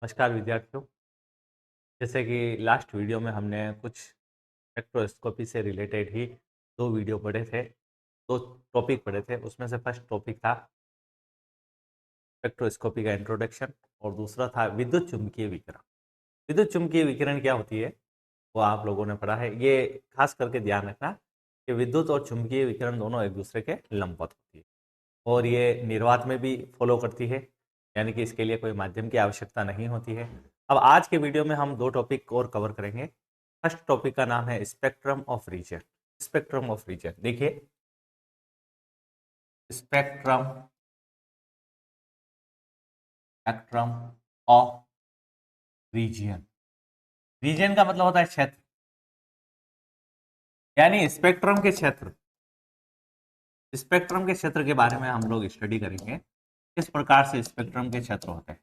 नमस्कार विद्यार्थियों। जैसे कि लास्ट वीडियो में हमने कुछ स्पेक्ट्रोस्कोपी से रिलेटेड ही दो वीडियो पढ़े थे, दो टॉपिक पढ़े थे। उसमें से फर्स्ट टॉपिक था स्पेक्ट्रोस्कोपी का इंट्रोडक्शन और दूसरा था विद्युत चुम्बकीय विकिरण। विद्युत चुम्बकीय विकिरण क्या होती है वो आप लोगों ने पढ़ा है। ये खास करके ध्यान रखना कि विद्युत और चुम्बकीय विकिरण दोनों एक दूसरे के लंबवत होती है और ये निर्वात में भी फॉलो करती है, यानी कि इसके लिए कोई माध्यम की आवश्यकता नहीं होती है। अब आज के वीडियो में हम दो टॉपिक और कवर करेंगे। फर्स्ट टॉपिक का नाम है spectrum of reason. Spectrum of reason देखिए, spectrum spectrum of reason. Reason का मतलब होता है क्षेत्र, यानी स्पेक्ट्रम के क्षेत्र। स्पेक्ट्रम के क्षेत्र के बारे में हम लोग स्टडी करेंगे, किस प्रकार से स्पेक्ट्रम के क्षेत्र होते हैं।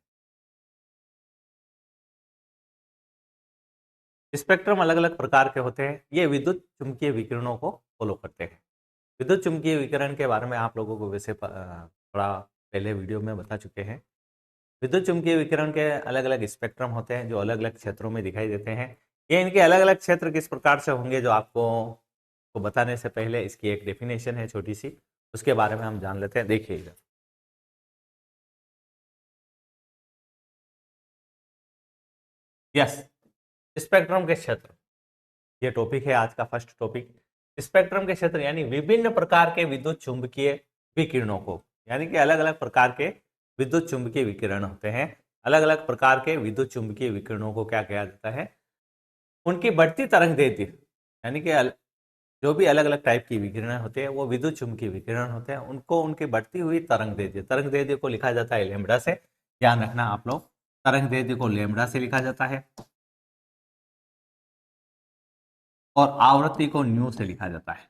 स्पेक्ट्रम अलग अलग प्रकार के होते हैं। ये विद्युत चुम्बकीय विकिरणों को फॉलो करते हैं। विद्युत चुम्बकीय विकिरण के बारे में आप लोगों को वैसे थोड़ा पहले वीडियो में बता चुके हैं। विद्युत चुम्बकीय विकिरण के अलग अलग स्पेक्ट्रम होते हैं जो अलग अलग क्षेत्रों में दिखाई देते हैं। ये इनके अलग अलग क्षेत्र किस प्रकार से होंगे जो आपको को बताने से पहले इसकी एक डेफिनेशन है छोटी सी, उसके बारे में हम जान लेते हैं। देखिए इधर, यस, स्पेक्ट्रम के क्षेत्र, ये टॉपिक है आज का फर्स्ट टॉपिक। स्पेक्ट्रम के क्षेत्र यानी विभिन्न प्रकार के विद्युत चुंबकीय विकिरणों को, यानी कि अलग अलग प्रकार के विद्युत चुंबकीय विकिरण होते हैं। अलग अलग प्रकार के विद्युत चुंबकीय विकिरणों को क्या कहा जाता है, उनकी बढ़ती तरंग दैर्ध्य, यानी कि जो भी अलग अलग टाइप की विकिरण होते हैं वो विद्युत चुंबकीय विकिरण होते हैं। उनको उनकी बढ़ती हुई तरंग दैर्ध्य को लिखा जाता है लैम्ब्डा से। ध्यान रखना आप लोग, तरंग दैर्ध्य को लैम्ब्डा से लिखा जाता है और आवृत्ति को न्यू से लिखा जाता है।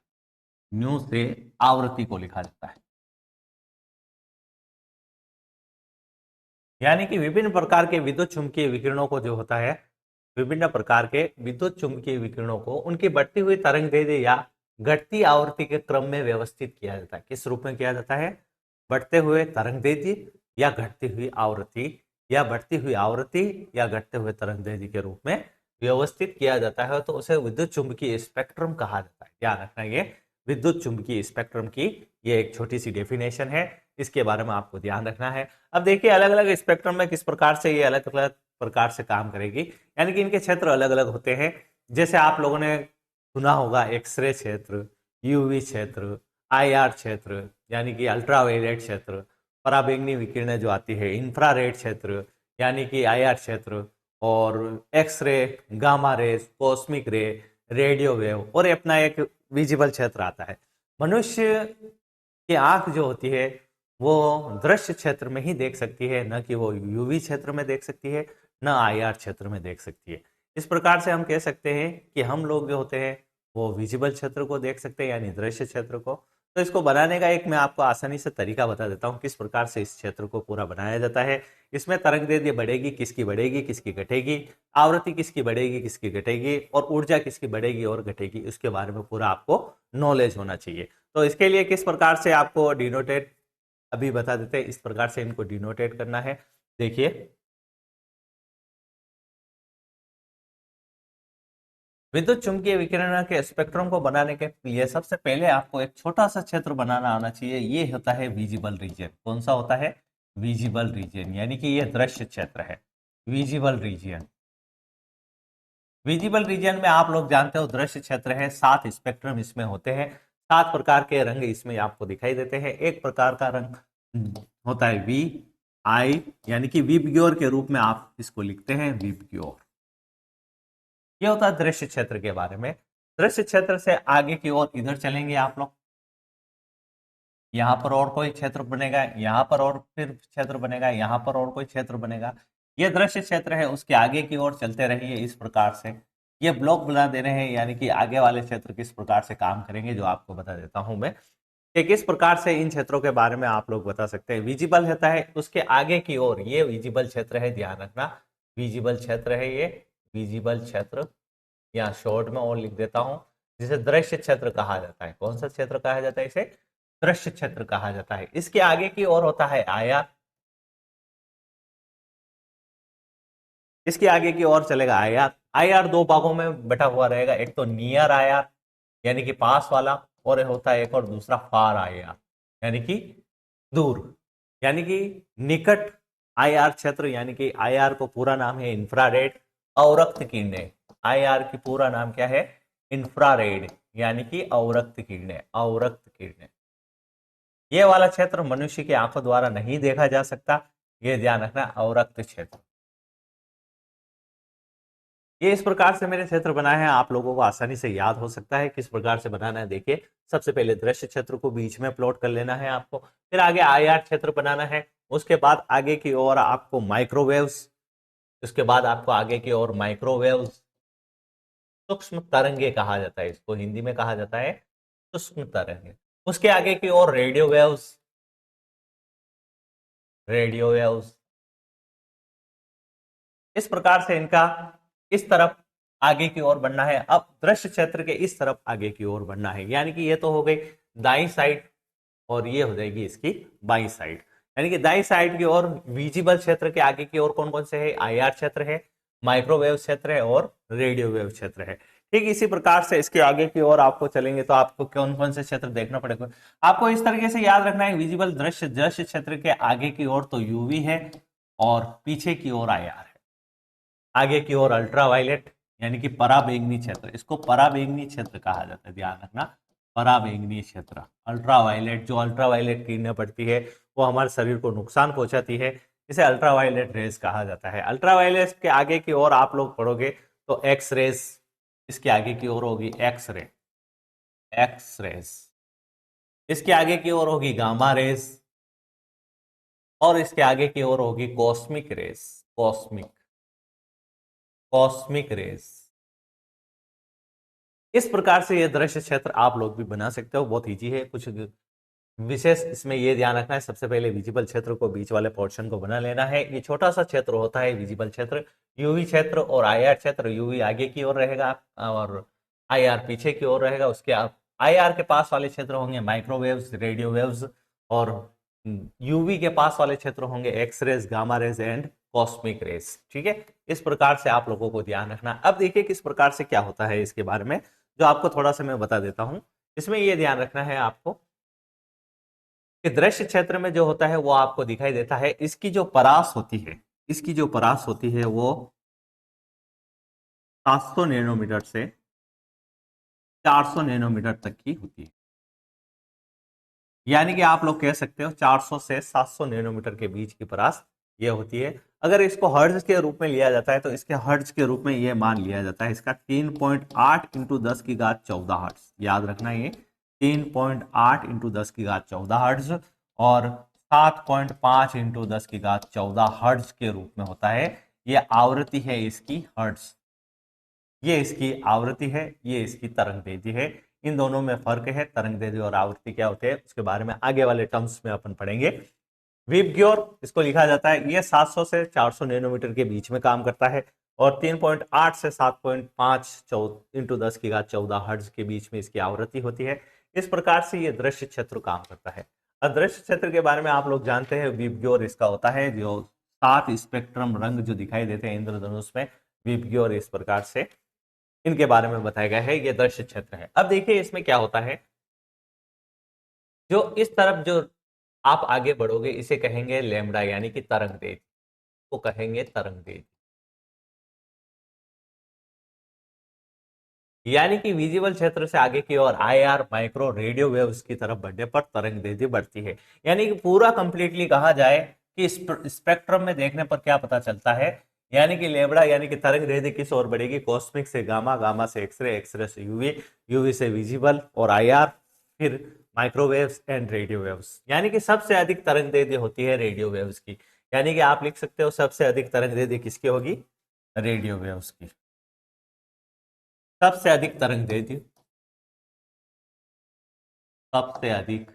न्यू से आवृत्ति को लिखा जाता है। यानी कि विभिन्न प्रकार के विद्युत चुम्बकीय विकिरणों को जो होता है, विभिन्न प्रकार के विद्युत चुम्बकीय विकिरणों को उनकी बढ़ती हुई तरंग दैर्ध्य या घटती आवृत्ति के क्रम में व्यवस्थित किया जाता है। किस रूप में किया जाता है, बढ़ते हुए तरंग दैर्ध्य या घटती हुई आवृत्ति, या बढ़ती हुई आवृत्ति या घटते हुए तरंग दैर्ध्य के रूप में व्यवस्थित किया जाता है, तो उसे विद्युत चुम्बकीय स्पेक्ट्रम कहा जाता है। ध्यान रखना, ये विद्युत चुम्बकीय स्पेक्ट्रम की ये एक छोटी सी डेफिनेशन है, इसके बारे में आपको ध्यान रखना है। अब देखिए अलग अलग स्पेक्ट्रम में किस प्रकार से ये अलग अलग प्रकार से काम करेगी, यानी कि इनके क्षेत्र अलग अलग होते हैं। जैसे आप लोगों ने सुना होगा एक्सरे क्षेत्र, यूवी क्षेत्र, आईआर क्षेत्र यानी कि अल्ट्रावायलेट क्षेत्र, पराबैंगनी विकिरणें जो आती है इंफ्रारेड क्षेत्र यानी कि आईआर क्षेत्र, और x ray, gamma rays, cosmic ray, radio wave, और अपना एक विजिबल क्षेत्र आता है। मनुष्य की आंख जो होती है वो दृश्य क्षेत्र में ही देख सकती है, न कि वो यूवी क्षेत्र में देख सकती है, न आईआर क्षेत्र में देख सकती है। इस प्रकार से हम कह सकते हैं कि हम लोग जो होते हैं वो विजिबल क्षेत्र को देख सकते हैं, यानी दृश्य क्षेत्र को। तो इसको बनाने का एक मैं आपको आसानी से तरीका बता देता हूँ किस प्रकार से इस क्षेत्र को पूरा बनाया जाता है। इसमें तरंग दैर्ध्य बढ़ेगी, किसकी घटेगी, आवृत्ति किसकी बढ़ेगी, किसकी घटेगी, और ऊर्जा किसकी बढ़ेगी और घटेगी, उसके बारे में पूरा आपको नॉलेज होना चाहिए। तो इसके लिए किस प्रकार से आपको डिनोटेट अभी बता देते हैं, इस प्रकार से इनको डिनोटेट करना है। देखिए, विद्युत चुम्बकीय विकिरण के स्पेक्ट्रम को बनाने के लिए सबसे पहले आपको एक छोटा सा क्षेत्र बनाना आना चाहिए। ये होता है विजिबल रीजन। कौन सा होता है, विजिबल रीजन, यानी कि ये दृश्य क्षेत्र है, विजिबल रीजन। विजिबल रीजन में आप लोग जानते हो दृश्य क्षेत्र है, 7 स्पेक्ट्रम इसमें होते हैं, 7 प्रकार के रंग इसमें आपको दिखाई देते हैं। एक प्रकार का रंग होता है वी आई, यानी कि विबग्योर के रूप में आप इसको लिखते हैं, विबग्योर। ये होता है दृश्य क्षेत्र के बारे में। दृश्य क्षेत्र से आगे की ओर इधर चलेंगे आप लोग, यहाँ पर और कोई क्षेत्र बनेगा, यहाँ पर और फिर क्षेत्र बनेगा, यहाँ पर और कोई क्षेत्र बनेगा। ये दृश्य क्षेत्र है, उसके आगे की ओर चलते रहिए इस प्रकार से। ये ब्लॉक बना दे रहे हैं, यानी कि आगे वाले क्षेत्र किस प्रकार से काम करेंगे जो आपको बता देता हूं मैं कि किस प्रकार से इन क्षेत्रों के बारे में आप लोग बता सकते हैं। विजिबल होता है, उसके आगे की ओर ये विजिबल क्षेत्र है, ध्यान रखना, विजिबल क्षेत्र है ये, विजिबल क्षेत्र, या शॉर्ट में और लिख देता हूं, जिसे दृश्य क्षेत्र कहा जाता है। कौन सा क्षेत्र कहा जाता है, इसे दृश्य क्षेत्र कहा जाता है। इसके आगे की ओर होता है आईआर, इसके आगे की ओर चलेगा IR। IR दो भागों में बटा हुआ रहेगा, एक तो नियर IR यानी कि पास वाला, और होता है एक और दूसरा फार IR यानी कि दूर, यानी कि निकट IR क्षेत्र, यानी कि IR को पूरा नाम है इंफ्रारेड अवरक्त किरणें। IR की पूरा नाम क्या है? इंफ्रारेड यानी कि अवरक्त किरणें, अवरक्त किरणें। ये वाला क्षेत्र मनुष्य की आंखों द्वारा नहीं देखा जा सकता, ये ध्यान रखना, अवरक्त क्षेत्र। ये इस प्रकार से मेरे क्षेत्र बनाए हैं, आप लोगों को आसानी से याद हो सकता है किस प्रकार से बनाना है। देखिए, सबसे पहले दृश्य क्षेत्र को बीच में प्लॉट कर लेना है आपको, फिर आगे IR क्षेत्र बनाना है, उसके बाद आगे की ओर आपको माइक्रोवेव्स, उसके बाद आपको आगे की ओर माइक्रोवेव्स, सूक्ष्म तरंगे कहा जाता है इसको, हिंदी में कहा जाता है सूक्ष्म तरंगे। उसके आगे की ओर रेडियो वेव्स, रेडियो वेव्स। इस प्रकार से इनका इस तरफ आगे की ओर बढ़ना है। अब दृश्य क्षेत्र के इस तरफ आगे की ओर बढ़ना है, यानी कि ये तो हो गई दाई साइड और ये हो जाएगी इसकी बाई साइड। यानी कि दाई साइड की ओर विजिबल क्षेत्र के आगे की ओर कौन कौन से है? IR क्षेत्र है, माइक्रोवेव क्षेत्र है और रेडियो वेव क्षेत्र है। ठीक इसी प्रकार से इसके आगे की ओर आपको चलेंगे तो आपको कौन कौन से क्षेत्र देखना पड़ेगा। आपको इस तरीके से याद रखना है, विजिबल दृश्य दृश्य क्षेत्र के आगे की ओर तो UV है और पीछे की ओर IR है। आगे की ओर अल्ट्रावायलेट यानी कि पराबैंगनी क्षेत्र, इसको पराबैंगनी क्षेत्र कहा जाता है, ध्यान रखना, पराबैंगनी क्षेत्र। अल्ट्रावायलेट, जो अल्ट्रावायलेट किरणें पड़ती है वो हमारे शरीर को नुकसान पहुंचाती है, इसे अल्ट्रावायलेट रेज कहा जाता है। अल्ट्रावायलेट के आगे की ओर आप लोग पढ़ोगे तो एक्स रेज, इसके आगे की ओर होगी एक्स रे, एक्स रेज। इसके आगे की ओर होगी गामा रेज और इसके आगे की ओर होगी cosmic rays, cosmic, cosmic rays. इस प्रकार से ये दृश्य क्षेत्र आप लोग भी बना सकते हो, बहुत इजी है। कुछ विशेष इसमें ये ध्यान रखना है, सबसे पहले विजिबल क्षेत्र को बीच वाले पोर्शन को बना लेना है। ये छोटा सा क्षेत्र होता है विजिबल क्षेत्र, UV क्षेत्र और IR क्षेत्र। UV आगे की ओर रहेगा और IR पीछे की ओर रहेगा। उसके आप IR के पास वाले क्षेत्र होंगे माइक्रोवेव्स, रेडियो वेव्स, और UV के पास वाले क्षेत्र होंगे x rays, gamma rays and cosmic rays. ठीक है, इस प्रकार से आप लोगों को ध्यान रखना। अब देखिए किस प्रकार से क्या होता है इसके बारे में, जो आपको थोड़ा सा मैं बता देता हूं। इसमें यह ध्यान रखना है आपको कि दृश्य क्षेत्र में जो होता है वो आपको दिखाई देता है, इसकी जो परास होती है, इसकी जो परास होती है वो 700 नैनोमीटर से 400 नैनोमीटर तक की होती है। यानी कि आप लोग कह सकते हो 400 से 700 नैनोमीटर के बीच की परास ये होती है। अगर इसको हर्ट्ज के रूप में लिया जाता है तो इसके हर्ट्ज के रूप में ये मान लिया जाता है इसका 3.8 इंटू 10 की घात 14 हर्ट्ज। याद रखना ये 3.8 इंटू 10 की घात 14 हर्ट्ज और 7.5 इंटू 10 की घात 14 हर्ट्ज के रूप में होता है। ये आवृत्ति है इसकी हर्ट्ज, ये इसकी आवृत्ति है, ये इसकी तरंग दैर्ध्य है। इन दोनों में फर्क है, तरंग दैर्ध्य और आवृत्ति क्या होते हैं उसके बारे में आगे वाले टर्म्स में अपन पढ़ेंगे। वीबग्योर इसको लिखा जाता है, ये 700 से 400 नैनोमीटर के बीच में काम करता है और 3.8 से 7.5 इंटू 10 की घात 14 हर्ट्ज के बीच में इसकी आवृत्ति होती है। इस प्रकार से ये दृश्य क्षेत्र काम करता है। अदृश्य क्षेत्र के बारे में आप लोग जानते हैं, वीबग्योर इसका होता है, जो 7 स्पेक्ट्रम रंग जो दिखाई देते हैं इंद्रधनुष में, वीबग्योर इस प्रकार से इनके बारे में बताया गया है। ये दृश्य क्षेत्र है। अब देखिए इसमें क्या होता है, जो इस तरफ जो आप आगे बढ़ोगे इसे कहेंगे लैम्बडा यानी कि तरंग दैर्ध्य, को कहेंगे तरंग दैर्ध्य। यानी कि विजिबल क्षेत्र से आगे की ओर IR माइक्रो रेडियो वेव्स की तरफ बढ़ने पर तरंग दैर्ध्य बढ़ती है। यानी कि पूरा कंप्लीटली कहा जाए कि स्पेक्ट्रम में देखने पर क्या पता चलता है, यानी कि लेबड़ा यानी कि तरंग दैर्ध्य किस ओर बढ़ेगी, कॉस्मिक से गामा, गामा से एक्सरे, एक्सरे से UV, UV से विजिबल और IR, फिर माइक्रोवेव्स एंड रेडियो वेव्स। यानी कि सबसे अधिक तरंग दैर्ध्य होती है रेडियो वेव्स की। यानी कि आप लिख सकते हो सबसे अधिक तरंग दैर्ध्य किसकी होगी, रेडियो वेव्स की। सबसे अधिक तरंग दैर्ध्य, सबसे अधिक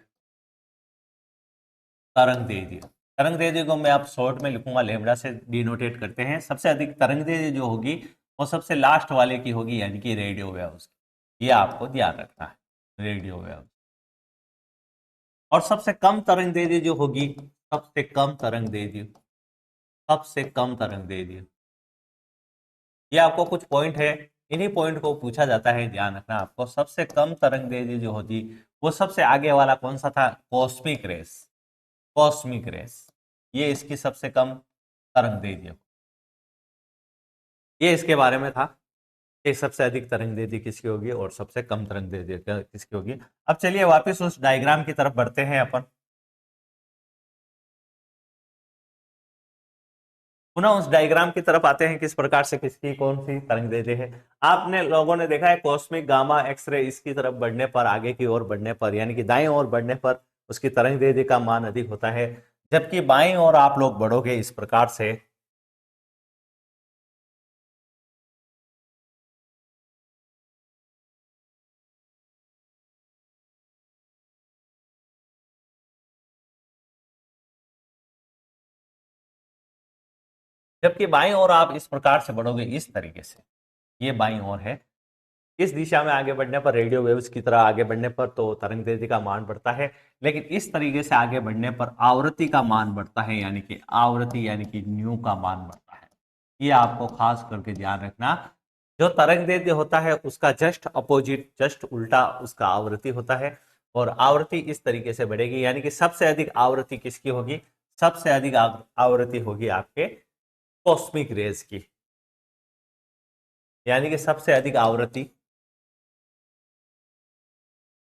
तरंग दैर्ध्य, तरंग दैर्ध्य को मैं आप शॉर्ट में लिखूंगा, लेमड़ा से डिनोटेट करते हैं। सबसे अधिक तरंग दैर्ध्य जो होगी वो सबसे लास्ट वाले की होगी, यानी कि रेडियो वेव्स। ये आपको ध्यान रखना है, रेडियो वेव्स। और सबसे कम तरंग दैर्ध्य जो होगी, सबसे कम तरंग दैर्ध्य, सबसे कम तरंग दैर्ध्य ये आपको कुछ पॉइंट है, इन्हीं पॉइंट को पूछा जाता है, ध्यान रखना आपको। सबसे कम तरंग दैर्ध्य जो होती वो सबसे आगे वाला कौन सा था? Cosmic rays. कॉस्मिक रेस ये इसकी सबसे कम तरंग दैर्ध्य, ये इसके बारे में था कि सबसे अधिक तरंग दैर्ध्य किसकी होगी और सबसे कम तरंग दैर्ध्य किसकी होगी। अब चलिए वापस उस डायग्राम की तरफ बढ़ते हैं अपन, पुनः उस डायग्राम की तरफ आते हैं, किस प्रकार से किसकी कौन सी तरंग दैर्ध्य है। आपने लोगों ने देखा है कॉस्मिक गामा एक्सरे इसकी तरफ बढ़ने पर, आगे की ओर बढ़ने पर, यानी कि दाएं ओर बढ़ने पर उसकी तरंग दैर्ध्य का मान अधिक होता है, जबकि बाएं ओर आप लोग बढ़ोगे इस प्रकार से, जबकि बाएं ओर आप इस प्रकार से बढ़ोगे इस तरीके से, ये बाईं ओर है। इस दिशा में आगे बढ़ने पर, रेडियो वेव्स की तरह आगे बढ़ने पर तो तरंग दैर्ध्य का मान बढ़ता है, लेकिन इस तरीके से आगे बढ़ने पर आवृत्ति का मान बढ़ता है, यानी कि आवृत्ति यानी कि न्यू का मान बढ़ता है। ये आपको खास करके ध्यान रखना। जो तरंग दैर्ध्य होता है उसका जस्ट अपोजिट, जस्ट उल्टा उसका आवृत्ति होता है, और आवृत्ति इस तरीके से बढ़ेगी, यानी कि सबसे अधिक आवृत्ति किसकी होगी? सबसे अधिक आवृत्ति होगी आपके कॉस्मिक रेज की, यानी कि सबसे अधिक आवृत्ति,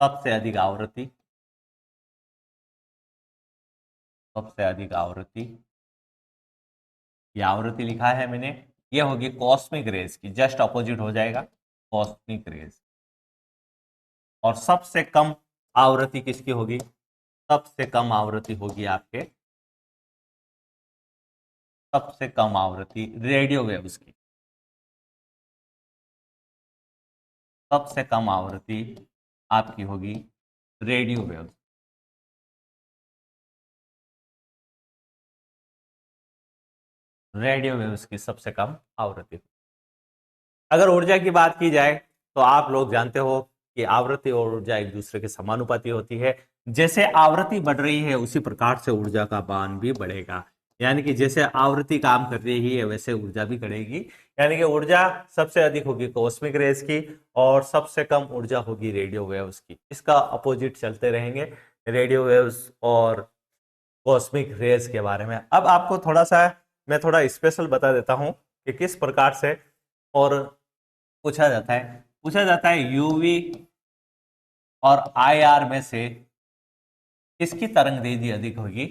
सबसे अधिक आवृत्ति, सबसे अधिक आवृत्ति, ये आवृत्ति लिखा है मैंने, ये होगी कॉस्मिक रेज की, जस्ट अपोजिट हो जाएगा कॉस्मिक रेज। और सबसे कम आवृत्ति किसकी होगी? सबसे कम आवृत्ति होगी आपके, सबसे कम आवृत्ति रेडियो वेव्स की, सबसे कम आवृत्ति आपकी होगी रेडियो वेव्स, रेडियो वेव्स की सबसे कम आवृत्ति। अगर ऊर्जा की बात की जाए तो आप लोग जानते हो कि आवृत्ति और ऊर्जा एक दूसरे के समानुपाती होती है। जैसे आवृत्ति बढ़ रही है उसी प्रकार से ऊर्जा का मान भी बढ़ेगा, यानी कि जैसे आवृत्ति काम कर रही है वैसे ऊर्जा भी बढ़ेगी, यानी कि ऊर्जा सबसे अधिक होगी कॉस्मिक रेज की और सबसे कम ऊर्जा होगी रेडियो वेव्स की। इसका अपोजिट चलते रहेंगे रेडियो वेव्स और कॉस्मिक रेज के बारे में। अब आपको थोड़ा सा मैं थोड़ा स्पेशल बता देता हूं कि किस प्रकार से और पूछा जाता है यूवी और आईआर में से किसकी तरंग दैर्ध्य अधिक होगी।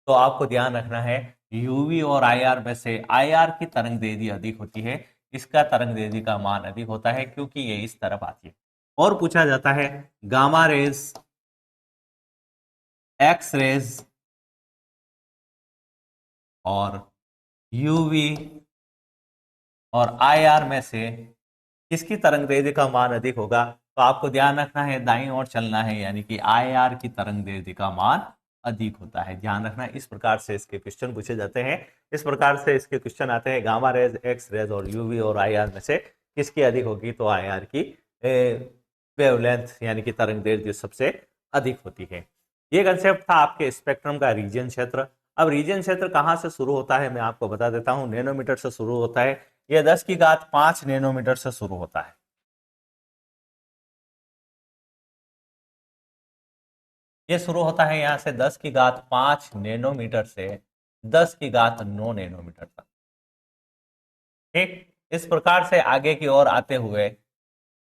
तो आपको ध्यान रखना है यूवी और आईआर में से आईआर की तरंग दैर्ध्य अधिक होती है, इसका तरंग दैर्ध्य का मान अधिक होता है क्योंकि ये इस तरफ आती है। और पूछा जाता है गामा रेज, एक्स रेज और यूवी और आईआर में से किसकी तरंग दैर्ध्य का मान अधिक होगा। तो आपको ध्यान रखना है दाईं ओर चलना है, यानी कि आईआर की तरंग दैर्ध्य का मान अधिक होता है। ध्यान रखना, इस प्रकार से इसके क्वेश्चन पूछे जाते हैं, इस प्रकार से इसके क्वेश्चन आते हैं। गामा रेज, एक्स रेज और यूवी और आईआर में से किसकी अधिक होगी? तो आईआर की वेवलेंथ यानी कि तरंग दैर्ध्य सबसे अधिक होती है। ये कंसेप्ट था आपके स्पेक्ट्रम का रीजन क्षेत्र। अब रीजन क्षेत्र कहां से शुरू होता है मैं आपको बता देता हूं, नैनोमीटर से शुरू होता है। यह 10⁵ नैनोमीटर से शुरू होता है। ये शुरू होता है यहां से 10⁵ नैनोमीटर से 10⁹ नैनोमीटर तक। ठीक, इस प्रकार से आगे की ओर आते हुए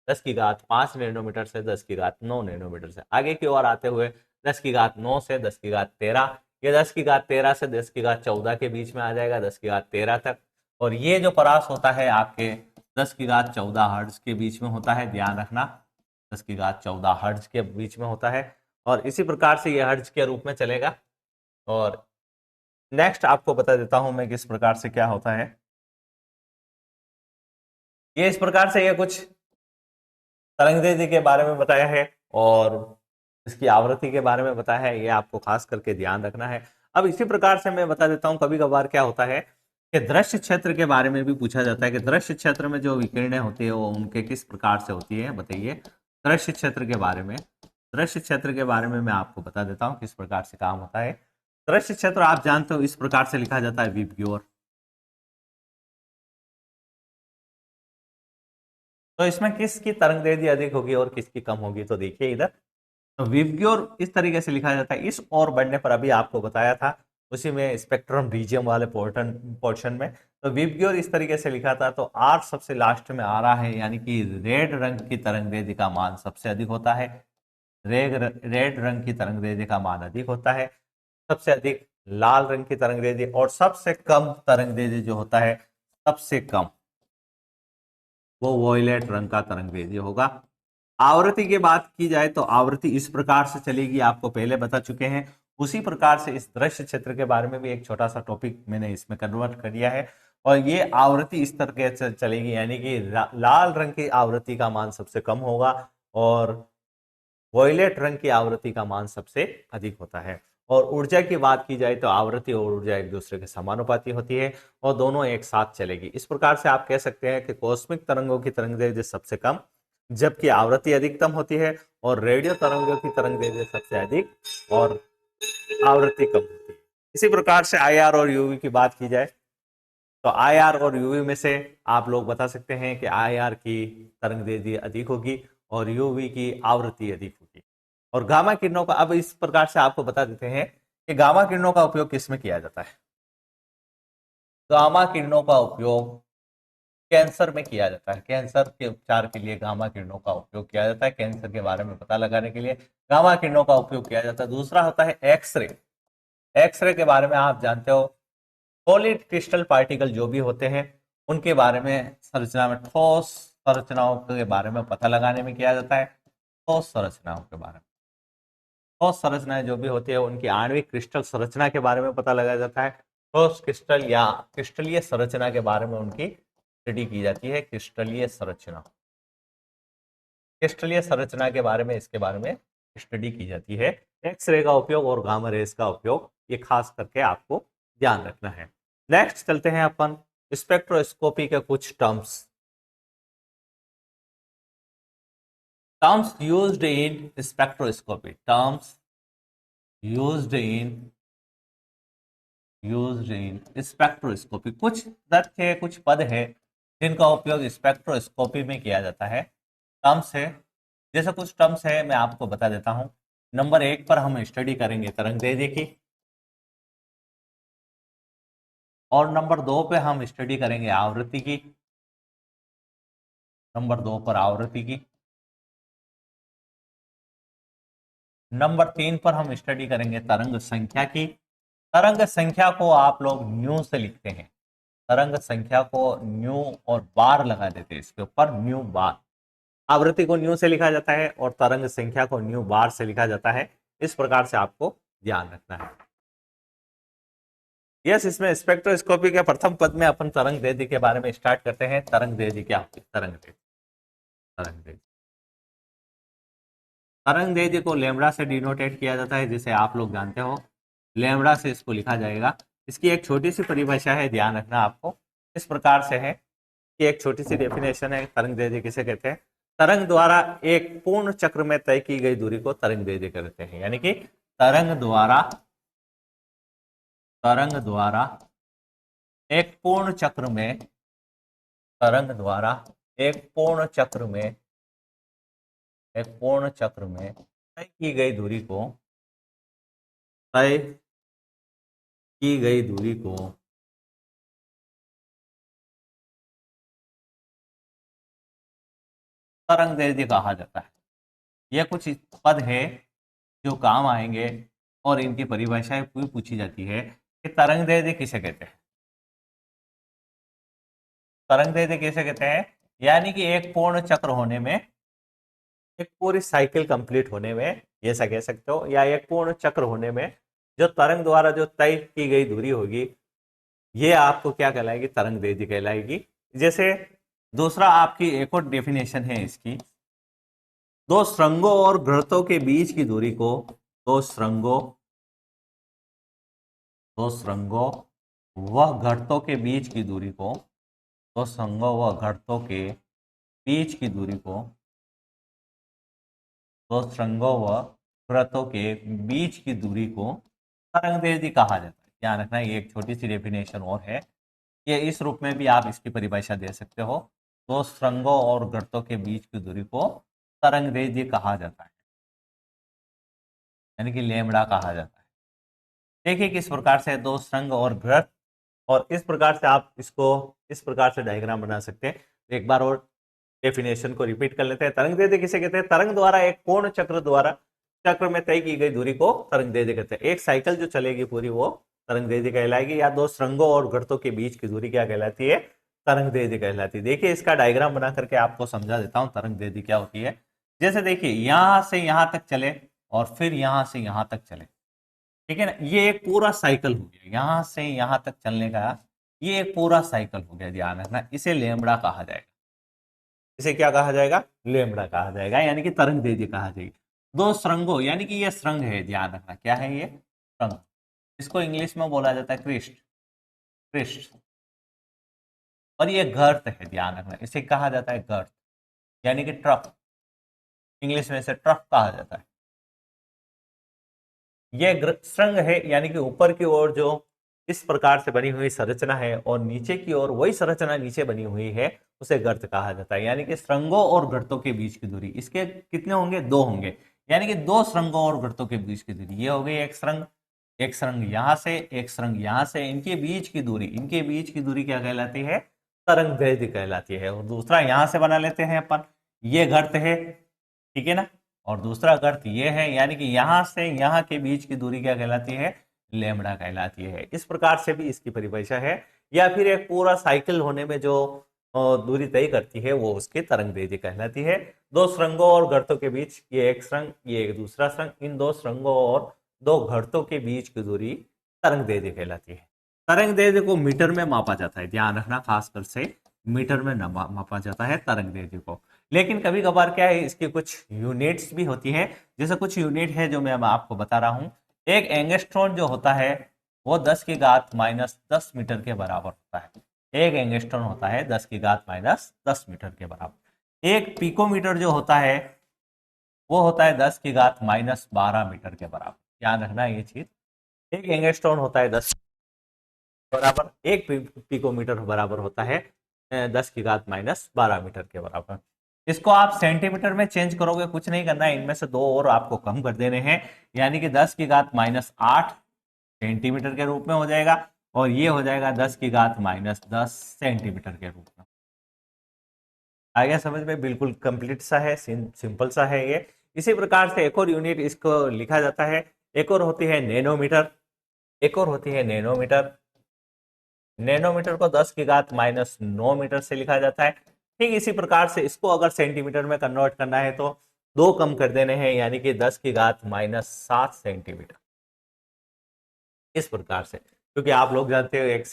10⁵ नैनोमीटर से 10⁹ नैनोमीटर से आगे की ओर आते हुए 10⁹ से 10⁻13, ये 10⁻13 से 10⁻14 के बीच में आ जाएगा 10⁻13 तक। और ये जो परास होता है आपके 10⁻14 हर्ट्ज के बीच में होता है, ध्यान रखना 10⁻14 हर्ट्ज के बीच में होता है। और इसी प्रकार से ये हर्ट्ज के रूप में चलेगा। और नेक्स्ट आपको बता देता हूं मैं किस प्रकार से क्या होता है। ये इस प्रकार से ये कुछ तरंग दैर्ध्य के बारे में बताया है और इसकी आवृत्ति के बारे में बताया है, ये आपको खास करके ध्यान रखना है। अब इसी प्रकार से मैं बता देता हूं कभी कभार क्या होता है कि दृश्य क्षेत्र के बारे में भी पूछा जाता है कि दृश्य क्षेत्र में जो विकिरणें होती है वो उनके किस प्रकार से होती है, बताइए। दृश्य क्षेत्र के बारे में, दृश्य क्षेत्र के बारे में मैं आपको बता देता हूँ किस प्रकार से काम होता है। दृश्य क्षेत्र आप जानते हो इस प्रकार से लिखा जाता है विबग्योर, तो इसमें किसकी तरंग दैर्ध्य अधिक होगी और किसकी कम होगी, तो देखिए इधर तो विबग्योर इस तरीके से लिखा जाता है। इस और बढ़ने पर अभी आपको बताया था उसी में स्पेक्ट्रम रीजियम वाले पोर्शन में, तो विबग्योर इस तरीके से लिखा था। तो आर सबसे लास्ट में आ रहा है, यानी कि रेड रंग की तरंग दैर्ध्य का मान सबसे अधिक होता है। रेड रंग की तरंग दैर्ध्य का मान अधिक होता है, सबसे अधिक लाल रंग की तरंग दैर्ध्य, और सबसे कम तरंग दैर्ध्य जो होता है, सबसे कम, वो वॉयलेट रंग का तरंग दैर्ध्य होगा। आवृत्ति की बात की जाए तो आवृत्ति इस प्रकार से चलेगी, आपको पहले बता चुके हैं। उसी प्रकार से इस दृश्य क्षेत्र के बारे में भी एक छोटा सा टॉपिक मैंने इसमें कन्वर्ट कर दिया है, और ये आवृत्ति इस तरह से चलेगी, यानी कि लाल रंग की आवृत्ति का मान सबसे कम होगा और वॉयलेट रंग की आवृत्ति का मान सबसे अधिक होता है। और ऊर्जा की बात की जाए तो आवृत्ति और ऊर्जा एक दूसरे के समानुपाती होती है और दोनों एक साथ चलेगी। इस प्रकार से आप कह सकते हैं कि कॉस्मिक तरंगों की तरंग दैर्ध्य सबसे कम, जबकि आवृत्ति अधिकतम होती है, और रेडियो तरंगों की तरंग दैर्ध्य सबसे अधिक और आवृत्ति कम होती है। इसी प्रकार से आईआर और यूवी की बात की जाए तो आईआर और यूवी में से आप लोग बता सकते हैं कि आईआर की तरंग दैर्ध्य अधिक होगी और यूवी की आवृत्ति अधिक होगी। और गामा किरणों का अब इस प्रकार से आपको बता देते हैं कि गामा किरणों का उपयोग किसमें किया जाता है। गामा किरणों का उपयोग कैंसर में किया जाता है। कैंसर के उपचार के लिए गामा किरणों का उपयोग किया जाता है। कैंसर के बारे में पता लगाने के लिए गामा किरणों का उपयोग किया जाता है। दूसरा होता है एक्सरे। एक्सरे के बारे में आप जानते हो, सॉलिड क्रिस्टल पार्टिकल जो भी होते हैं उनके बारे में संरचना में, ठोस संरचनाओं के बारे में पता लगाने में किया जाता है। ठोस संरचनाओं के बारे में, ठोस संरचनाएं जो भी होती है उनकी आणविक क्रिस्टल संरचना के बारे में पता लगाया जाता है। ठोस क्रिस्टल या क्रिस्टलीय संरचना के बारे में उनकी स्टडी की जाती है। क्रिस्टलीय संरचना, क्रिस्टलीय संरचना के बारे में, इसके बारे में स्टडी की जाती है। एक्सरे का उपयोग और गामा रेस का उपयोग, ये खास करके आपको ध्यान रखना है। नेक्स्ट चलते हैं अपन स्पेक्ट्रोस्कोपी के कुछ terms used in spectroscopy, terms used in spectroscopy. कुछ तथ्य, कुछ पद है जिनका उपयोग स्पेक्ट्रोस्कोपी में किया जाता है। टर्म्स है, जैसे कुछ टर्म्स है मैं आपको बता देता हूं। नंबर 1 पर हम स्टडी करेंगे तरंग दैर्ध्य की, और नंबर 2 पे हम स्टडी करेंगे आवृत्ति की। नंबर 2 पर आवृत्ति की। नंबर 3 पर हम स्टडी करेंगे तरंग संख्या की। तरंग संख्या को आप लोग न्यू से लिखते हैं। तरंग संख्या को न्यू और बार लगा देते हैं इसके ऊपर, न्यू बार। आवृत्ति को न्यू से लिखा जाता है और तरंग संख्या को न्यू बार से लिखा जाता है। इस प्रकार से आपको ध्यान रखना है। यस, इसमें स्पेक्ट्रोस्कोपी के प्रथम पद में अपन तरंग दैर्ध्य के बारे में स्टार्ट करते हैं। तरंग दैर्ध्य क्या होती है? तरंग दैर्ध्य, तरंग दैर्ध्य, तरंग दैर्ध्य को लैम्ब्डा से डिनोटेट किया जाता है, जिसे आप लोग जानते हो। लैम्ब्डा से इसको लिखा जाएगा। इसकी एक छोटी सी परिभाषा है, ध्यान रखना आपको। इस प्रकार से है कि एक छोटी सी डेफिनेशन है, तरंग दैर्ध्य किसे कहते हैं। तरंग द्वारा एक पूर्ण चक्र में तय की गई दूरी को तरंग दैर्ध्य कहते हैं। यानी कि तरंग द्वारा एक पूर्ण चक्र में, तरंग द्वारा एक पूर्ण चक्र में तय की गई दूरी को, तय की गई दूरी को तरंग दैर्ध्य कहा जाता है। यह कुछ पद है जो काम आएंगे और इनकी परिभाषाएं पूछी जाती है कि तरंग दैर्ध्य किसे कहते हैं। तरंग दैर्ध्य किसे कहते हैं? यानी कि एक पूर्ण चक्र होने में, एक पूरी साइकिल कंप्लीट होने में, ऐसा कह सकते हो, या एक पूर्ण चक्र होने में जो तरंग द्वारा जो तय की गई दूरी होगी, ये आपको क्या कहलाएगी? तरंग दैर्ध्य कहलाएगी। जैसे दूसरा आपकी एक और डेफिनेशन है इसकी, दो सुरंगों और घृतों के बीच की दूरी को, दो सुरंगों व घटतों के बीच की दूरी को, दो सुरंगों व घटतों के बीच की दूरी को, दो सुरंगों व घटतों के बीच की दूरी को तरंग दैर्ध्य कहा जाता है। ध्यान रखना, ये एक छोटी सी डेफिनेशन और है। ये इस रूप में भी आप इसकी परिभाषा दे सकते हो। दो सुरंगों और गर्तों के बीच की दूरी को तरंगदैर्घ्य कहा जाता है, यानी कि लैम्ब्डा कहा जाता है। देखिए किस प्रकार से दो सुरंग और गर्त, और इस प्रकार से आप इसको इस प्रकार से डायग्राम बना सकते हैं। एक बार और डेफिनेशन को रिपीट कर लेते हैं। तरंगदैर्घ्य किसे कहते हैं? तरंग द्वारा एक पूर्ण चक्र द्वारा चक्र में तय की गई दूरी को तरंगदैर्घ्य कहते हैं। एक साइकिल जो चलेगी पूरी वो तरंगदैर्घ्य कहलाएगी, या दो सुरंगों और गर्तों के बीच की दूरी क्या कहलाती है? तरंगदैर्घ्य कहलाती है। देखिए इसका डायग्राम बना करके आपको समझा देता हूं तरंगदैर्घ्य क्या होती है। जैसे देखिए यहां से यहां तक चले और फिर यहां से यहां तक चले, ठीक है ना, ये एक पूरा साइकिल हो गया, यहां से यहां तक चलने का ये एक पूरा साइकिल हो गया। ध्यान रखना, इसे लैम्ब्डा कहा जाएगा। इसे क्या कहा जाएगा? लैम्ब्डा कहा जाएगा, यानी कि तरंगदैर्घ्य कहा जाएगी। दो सुरंगों, यानी कि ये सुरंग है, ध्यान रखना क्या है ये? सुरंग। इसको इंग्लिश में बोला जाता है क्रिस्ट, क्रिस्ट। और ये गर्त है, ध्यान रखना, इसे कहा जाता है गर्त, यानी कि ट्रफ। इंग्लिश में इसे ट्रफ कहा जाता है। यह सुरंग है, यानी कि ऊपर की ओर जो इस प्रकार से बनी हुई संरचना है और नीचे की ओर वही संरचना नीचे बनी हुई है, उसे गर्त कहा जाता है। यानी कि सुरंगों और गर्तों के बीच की दूरी, इसके कितने होंगे? दो होंगे, यानी कि दो सुरंगों और गर्तों के बीच की दूरी। ये हो गई एक सुरंग यहां से, एक सुरंग यहां से, इनके बीच की दूरी, इनके बीच की दूरी क्या कहलाती है? तरंगदैर्घ्य कहलाती है। और दूसरा यहां से बना लेते हैं अपन, ये गर्त है, ठीक है ना, और दूसरा गर्त ये है, यानी कि यहां से यहां के बीच की दूरी क्या कहलाती है? लैम्ब्डा कहलाती है। इस प्रकार से भी इसकी परिभाषा है। या फिर एक पूरा साइकिल होने में जो दूरी तय करती है वो उसकी तरंगदैर्घ्य कहलाती है। दो सुरंगों और गर्तों के बीच, ये एक सुरंग, ये एक दूसरा सुरंग, इन दो सुरंगों और दो गर्तों के बीच की दूरी तरंगदैर्घ्य कहलाती है। तरंगदैर्घ्य को मीटर में मापा जाता है, ध्यान रखना, खासकर से मीटर में मापा जाता है तरंगदैर्घ्य को। लेकिन कभी कभार क्या है, इसकी कुछ यूनिट्स भी होती है। जैसे कुछ यूनिट है जो मैं आपको बता रहा हूं। एक एंगस्ट्रॉन जो होता है वो 10 की घात -10 मीटर के बराबर होता है। एक एंगस्ट्रॉन होता है 10 की घात -10 मीटर के बराबर। एक पिकोमीटर जो होता है वो होता है 10 की घात -12 मीटर के बराबर। ध्यान रखना ये चीज। एक एंगस्ट्रॉन होता है 10 बराबर, एक पिकोमीटर बराबर होता है 10 की घात -12 मीटर के बराबर। इसको आप सेंटीमीटर में चेंज करोगे, कुछ नहीं करना है, इनमें से दो और आपको कम कर देने हैं, यानी कि 10 की घात -8 सेंटीमीटर के रूप में हो जाएगा, और ये हो जाएगा 10 की घात -10 सेंटीमीटर के रूप में। आ गया समझ में? बिल्कुल कंप्लीट सा है, सिंपल सा है ये। इसी प्रकार से एक और यूनिट इसको लिखा जाता है, एक और होती है नैनोमीटर, एक और होती है नैनोमीटर। नैनोमीटर को 10 की घात -9 मीटर से लिखा जाता है। ठीक इसी प्रकार से इसको अगर सेंटीमीटर में कन्वर्ट करना है तो दो कम कर देने हैं, यानी कि 10 की घात -7 सेंटीमीटर। इस प्रकार से, क्योंकि आप लोग जानते हो एक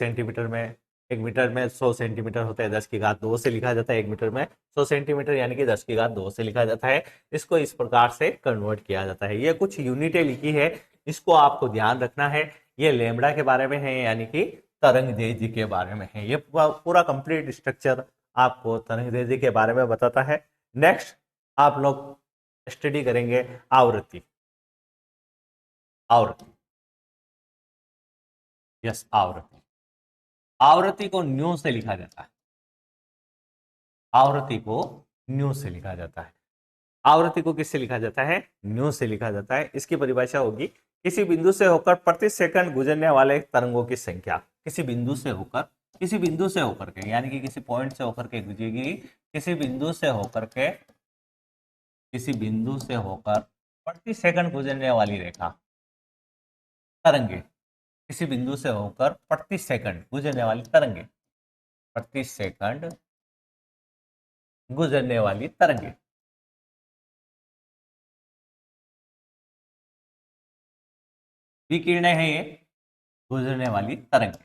मीटर में 100 सेंटीमीटर होता है, 10 की घात 2 से लिखा जाता है। एक मीटर में 100 सेंटीमीटर यानी कि 10 की घात 2 से लिखा जाता है। इसको इस प्रकार से कन्वर्ट किया जाता है। ये कुछ यूनिटें लिखी है, इसको आपको ध्यान रखना है। ये लैम्ब्डा के बारे में है, यानी कि तरंगदैर्घ्य के बारे में है। ये पूरा कंप्लीट स्ट्रक्चर आपको तरंगदैर्घ्य के बारे में बताता है। नेक्स्ट आप लोग स्टडी करेंगे आवृत्ति। आवृत्ति, यस, आवृत्ति। आवृत्ति को न्यू से लिखा जाता है। आवृत्ति को न्यू से लिखा जाता है। आवृत्ति को किससे लिखा जाता है? न्यू से लिखा जाता है। इसकी परिभाषा होगी किसी बिंदु से होकर प्रति सेकंड गुजरने वाले तरंगों की संख्या। किसी बिंदु से होकर के, यानी कि किसी पॉइंट से होकर के गुजरेगी, किसी बिंदु से होकर प्रति सेकंड गुजरने वाली रेखा, तरंगे। किसी बिंदु से होकर प्रति सेकंड गुजरने वाली तरंगे, प्रति सेकंड गुजरने वाली तरंगे। विकिरणें हैं ये, गुजरने वाली तरंगे।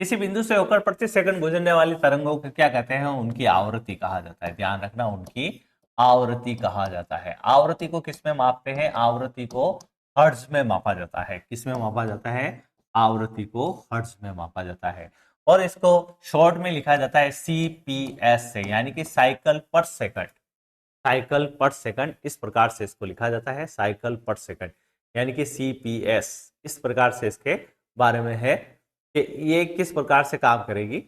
किसी बिंदु से होकर प्रति सेकंड गुजरने वाली तरंगों को क्या कहते हैं? उनकी आवृत्ति कहा जाता है। ध्यान रखना, उनकी आवृत्ति कहा जाता है। आवृत्ति को किस में मापते हैं? आवृत्ति को हर्ट्ज में मापा जाता है। किस में मापा जाता है? आवृत्ति को हर्ट्ज में मापा जाता है। और इसको शॉर्ट में लिखा जाता है CPS से, यानी कि साइकिल पर सेकंड। साइकिल पर सेकंड, इस प्रकार से इसको लिखा जाता है, साइकिल पर सेकंड, यानी कि CPS। इस प्रकार से इसके बारे में है कि ये किस प्रकार से काम करेगी।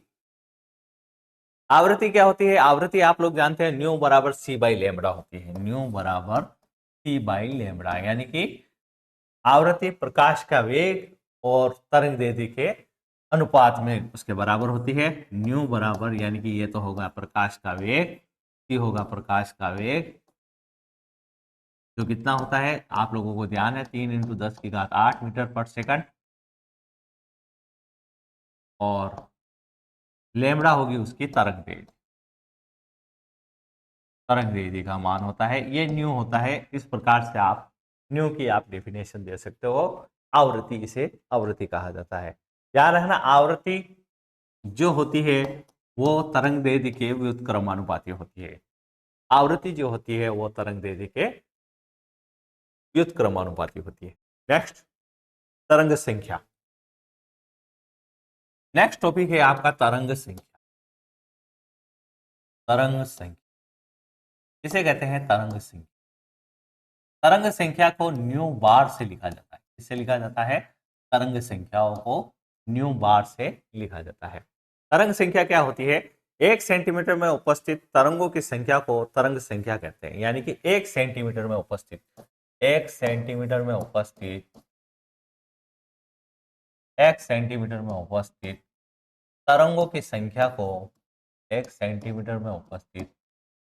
आवृत्ति क्या होती है? आवृत्ति आप लोग जानते हैं न्यू बराबर C बाई लैम्बडा होती है, न्यू बराबर C बाई लैम्बडा, यानी कि आवृत्ति प्रकाश का वेग और तरंग दैर्ध्य के अनुपात में उसके बराबर होती है। न्यू बराबर, यानी कि ये तो होगा प्रकाश का वेग, C होगा प्रकाश का वेग, जो कितना होता है आप लोगों को ध्यान है, 3 × 10⁸ मीटर पर सेकंड, और लैम्बडा होगी उसकी तरंग दैर्ध्य। तरंग दैर्ध्य का मान होता है, ये न्यू होता है। इस प्रकार से आप न्यू की आप डेफिनेशन दे सकते हो। आवृत्ति, इसे आवृत्ति कहा जाता है। ध्यान रखना, आवृत्ति जो होती है वो तरंग दैर्ध्य के व्युत्क्रमानुपाती होती है। आवृत्ति जो होती है वो तरंग दैर्ध्य के व्युत्क्रमानुपाती होती है। नेक्स्ट, तरंग संख्या। नेक्स्ट टॉपिक है आपका तरंग संख्या। तरंग संख्या किसे कहते हैं? तरंग संख्या। तरंग संख्या को न्यू बार से लिखा जाता है। किससे लिखा जाता है? तरंग संख्याओं को न्यू बार से लिखा जाता है। तरंग संख्या क्या होती है? 1 सेंटीमीटर में उपस्थित तरंगों की संख्या को तरंग संख्या कहते हैं। यानी कि 1 सेंटीमीटर में उपस्थित, 1 सेंटीमीटर में उपस्थित, 1 सेंटीमीटर में उपस्थित तरंगों की संख्या को, 1 सेंटीमीटर में उपस्थित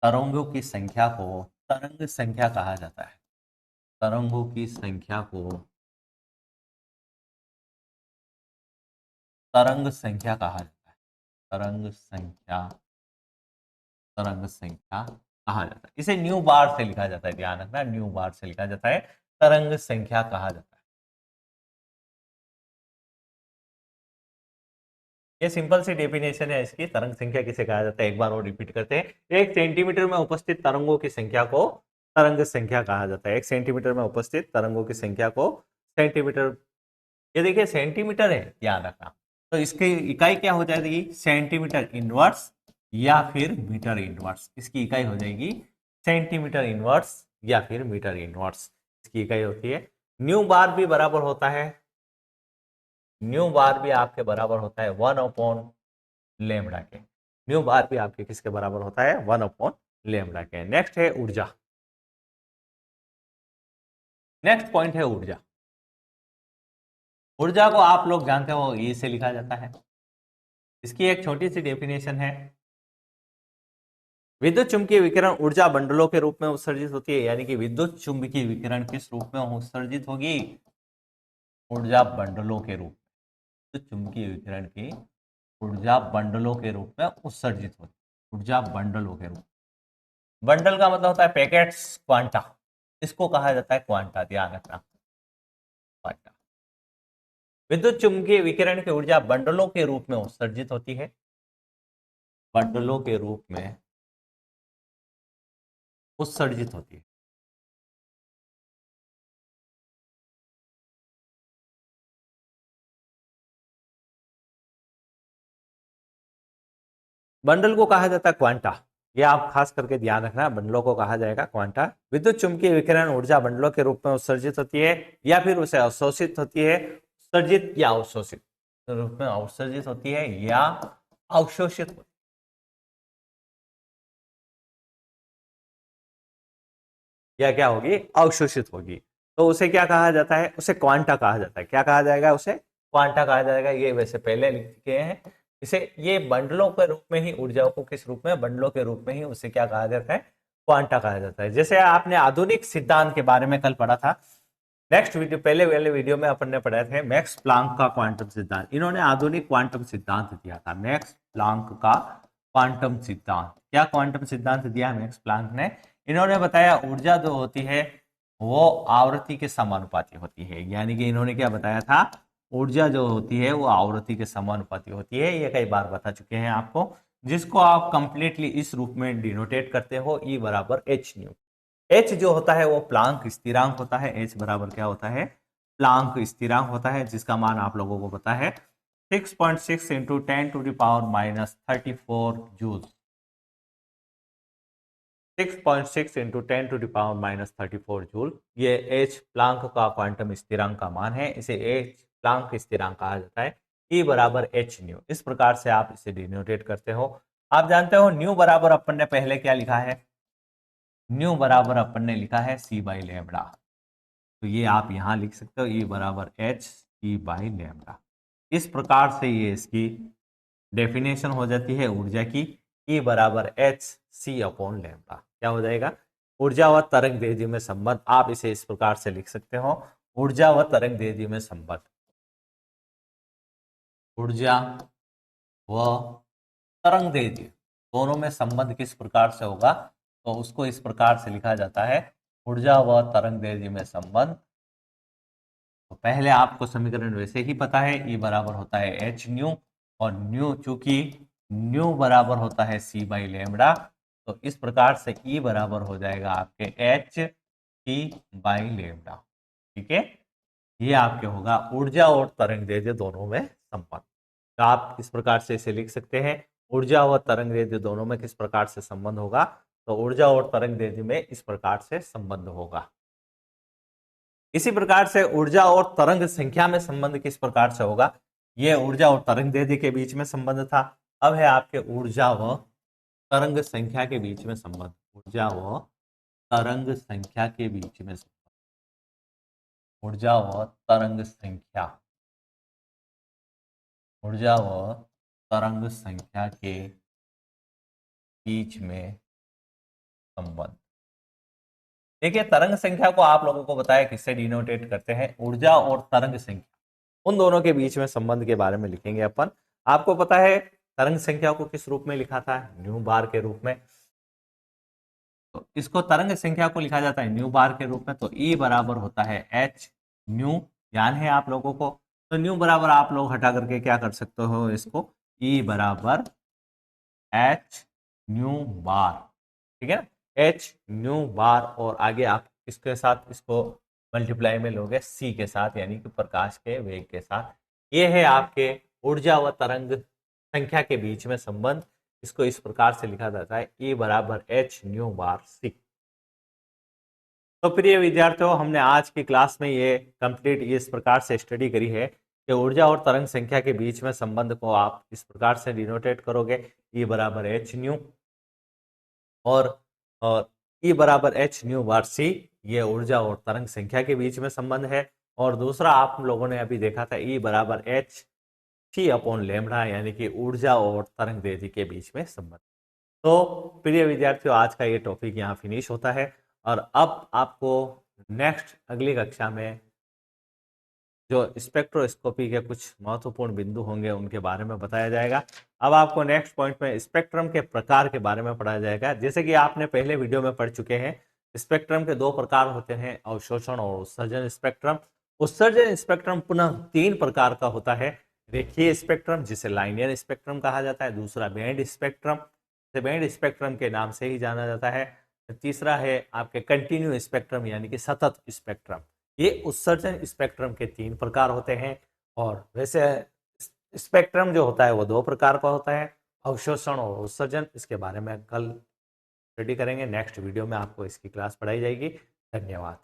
तरंगों की संख्या को तरंग संख्या कहा जाता है। तरंगों की संख्या को तरंग संख्या कहा जाता है। तरंग संख्या, तरंग संख्या कहा जाता है। इसे न्यू बार से लिखा जाता है, ध्यान रखना, न्यू बार से लिखा जाता है, तरंग संख्या कहा जाता है। ये सिंपल सी डेफिनेशन है इसकी। तरंग संख्या किसे कहा जाता है, एक बार और रिपीट करते हैं। 1 सेंटीमीटर में उपस्थित तरंगों की संख्या को तरंग संख्या कहा जाता है। 1 सेंटीमीटर में उपस्थित तरंगों की संख्या को सेंटीमीटर, ये देखिए सेंटीमीटर है, ध्यान रखना, तो इसकी इकाई क्या हो जाएगी? सेंटीमीटर इनवर्स या फिर मीटर इनवर्स। इसकी इकाई हो जाएगी सेंटीमीटर इनवर्स या फिर मीटर इनवर्स, इसकी इकाई होती है। न्यू बार भी बराबर होता है, न्यू बार भी आपके बराबर होता है 1/लैम्बडा के। न्यू बार भी आपके किसके बराबर होता है? 1/लैम्बडा के। नेक्स्ट है ऊर्जा। नेक्स्ट पॉइंट है ऊर्जा। ऊर्जा को आप लोग जानते हो E से लिखा जाता है। इसकी एक छोटी सी डेफिनेशन है, विद्युत चुंबकीय विकिरण ऊर्जा बंडलों के रूप में उत्सर्जित होती है। यानी कि विद्युत चुंबकीय विकिरण किस रूप में उत्सर्जित होगी? ऊर्जा बंडलों के रूप में। विद्युत चुंबकीय विकिरण की ऊर्जा बंडलों के रूप में उत्सर्जित होती है। ऊर्जा बंडलों के रूप, बंडल का मतलब होता है पैकेट्स, क्वांटा, इसको कहा जाता है क्वांटा, ध्यान रखना, क्वांटा। विद्युत चुंबकीय विकिरण की ऊर्जा बंडलों के रूप में उत्सर्जित होती है, बंडलों के रूप में उत्सर्जित होती है। बंडल को कहा जाता है क्वांटा, ये आप खास करके ध्यान रखना, बंडलों को कहा जाएगा क्वांटा। विद्युत चुंबकीय विकिरण ऊर्जा बंडलों के रूप में उत्सर्जित होती है या फिर उसे अवशोषित होती है। उत्सर्जित या अवशोषित रूप में अवसर्जित होती है या अवशोषित होती है। या क्या होगी? अवशोषित होगी। तो उसे क्या कहा जाता है? उसे क्वांटा कहा जाता है। क्या कहा जाएगा? उसे क्वांटा कहा जाएगा। ये वैसे पहले लिख चुके हैं इसे। ये बंडलों के रूप में ही ऊर्जाओं को, किस रूप में? बंडलों के रूप में ही उसे क्या कहा जाता है? क्वांटा कहा जाता है। जैसे आपने आधुनिक सिद्धांत के बारे में कल पढ़ा था, नेक्स्ट वीडियो, पहले वाले वीडियो में अपन ने पढ़ा थे मैक्स प्लांक का क्वांटम सिद्धांत। इन्होंने आधुनिक क्वांटम सिद्धांत दिया था, मैक्स प्लांक का क्वांटम सिद्धांत। क्या क्वांटम सिद्धांत दिया मैक्स प्लांक ने? इन्होंने बताया ऊर्जा जो होती है वो आवृत्ति के समानुपाती होती है। यानी कि इन्होंने क्या बताया था? ऊर्जा जो होती है वो आवृत्ति के समानुपाती होती है। ये कई बार बता चुके हैं आपको, जिसको आप कंप्लीटली इस रूप में डिनोटेट करते हो, E बराबर एच न्यू। एच जो होता है वो प्लांक स्थिरांक होता है। एच बराबर क्या होता है? प्लांक स्थिरांक होता है, जिसका मान आप लोगों को पता है 6.6 इंटू 10⁻⁻34 जूल। 6.6 into 10⁻⁻34 joule. ये एच प्लांक का क्वांटम स्थिरांक का मान है, इसे एच प्लांक स्थिरांक कहा जाता है। E बराबर एच न्यू, इस प्रकार से आप इसे डिनोटेट करते हो। आप जानते हो न्यू बराबर अपन ने पहले क्या लिखा है, न्यू बराबर अपन ने लिखा है सी बाई लेमड़ा, तो ये आप यहां लिख सकते हो E बराबर एच सी बाई लेमड़ा। इस प्रकार से ये इसकी डेफिनेशन हो जाती है ऊर्जा की, E बराबर एच सी अपॉन लेमड़ा। क्या हो जाएगा, ऊर्जा व तरंग दैर्ध्य में संबंध। आप इसे इस प्रकार से लिख सकते हो, ऊर्जा व तरंग दैर्ध्य में संबंध, ऊर्जा व तरंग दैर्ध्य दोनों में संबंध किस प्रकार से होगा, तो उसको इस प्रकार से लिखा जाता है, ऊर्जा व तरंग दैर्ध्य में संबंध। तो पहले आपको समीकरण वैसे ही पता है, E बराबर होता है एच न्यू, और न्यू चूंकि न्यू बराबर होता है सी बाई लेमड़ा, तो इस प्रकार से E बराबर हो जाएगा आपके एच सी बाई लेमड़ा। ठीक है, ये आपके होगा ऊर्जा और तरंग दैर्ध्य दोनों में संबंध। तो आप इस प्रकार से इसे लिख सकते हैं, ऊर्जा और तरंग दैर्ध्य दोनों में किस प्रकार से संबंध होगा, तो ऊर्जा और तरंग दैर्ध्य में इस प्रकार से संबंध होगा। इसी प्रकार से ऊर्जा और तरंग संख्या में संबंध किस प्रकार से होगा, यह ऊर्जा और तरंग दैर्ध्य के बीच में संबंध था, अब है आपके ऊर्जा व तरंग संख्या के बीच में संबंध, ऊर्जा व तरंग संख्या के बीच में संबंध, ऊर्जा व तरंग संख्या, ऊर्जा व तरंग संख्या के बीच में संबंध। देखिए, तरंग संख्या को आप लोगों को बताया किससे डिनोटेट करते हैं, ऊर्जा और तरंग संख्या, उन दोनों के बीच में संबंध के बारे में लिखेंगे अपन। आपको पता है तरंग संख्या को किस रूप में लिखा था, न्यू बार के रूप में, तो इसको तरंग संख्या को लिखा जाता है न्यू बार के रूप में, तो E बराबर होता है एच न्यू, यान है आप लोगों को, तो न्यू बराबर आप लोग हटा करके क्या कर सकते हो, इसको E बराबर एच न्यू बार, ठीक है ना, एच न्यू बार, और आगे आप इसके साथ इसको मल्टीप्लाई में लोगे सी के साथ, यानी कि प्रकाश के वेग के साथ। ये है आपके ऊर्जा व तरंग संख्या के बीच में संबंध, इसको इस प्रकार से लिखा जाता है E बराबर एच न्यू बार सी। तो प्रिय विद्यार्थियों, हमने आज की क्लास में ये कंप्लीट इस प्रकार से स्टडी करी है कि ऊर्जा और तरंग संख्या के बीच में संबंध को आप इस प्रकार से डिनोटेट करोगे, E बराबर एच न्यू, और E बराबर एच न्यू बार सी, ये ऊर्जा और तरंग संख्या के बीच में संबंध है। और दूसरा आप लोगों ने अभी देखा था E बराबर एच सी अपॉन लेमड़ा, यानी कि ऊर्जा और तरंग दैर्ध्य के बीच में संबंध। तो प्रिय विद्यार्थियों, आज का ये टॉपिक यहाँ फिनिश होता है, और अब आपको नेक्स्ट अगली कक्षा में जो स्पेक्ट्रोस्कोपी के कुछ महत्वपूर्ण बिंदु होंगे उनके बारे में बताया जाएगा। अब आपको नेक्स्ट पॉइंट में स्पेक्ट्रम के प्रकार के बारे में पढ़ाया जाएगा। जैसे कि आपने पहले वीडियो में पढ़ चुके हैं, स्पेक्ट्रम के दो प्रकार होते हैं, अवशोषण और उत्सर्जन स्पेक्ट्रम। उत्सर्जन स्पेक्ट्रम पुनः तीन प्रकार का होता है, रेखीय स्पेक्ट्रम जिसे लाइनियर स्पेक्ट्रम कहा जाता है, दूसरा बैंड स्पेक्ट्रम, बैंड स्पेक्ट्रम के नाम से ही जाना जाता है, तीसरा है आपके कंटिन्यू स्पेक्ट्रम यानी कि सतत स्पेक्ट्रम। ये उत्सर्जन स्पेक्ट्रम के तीन प्रकार होते हैं। और वैसे स्पेक्ट्रम जो होता है वो दो प्रकार का होता है, अवशोषण और उत्सर्जन। इसके बारे में कल स्टडी करेंगे, नेक्स्ट वीडियो में आपको इसकी क्लास पढ़ाई जाएगी। धन्यवाद।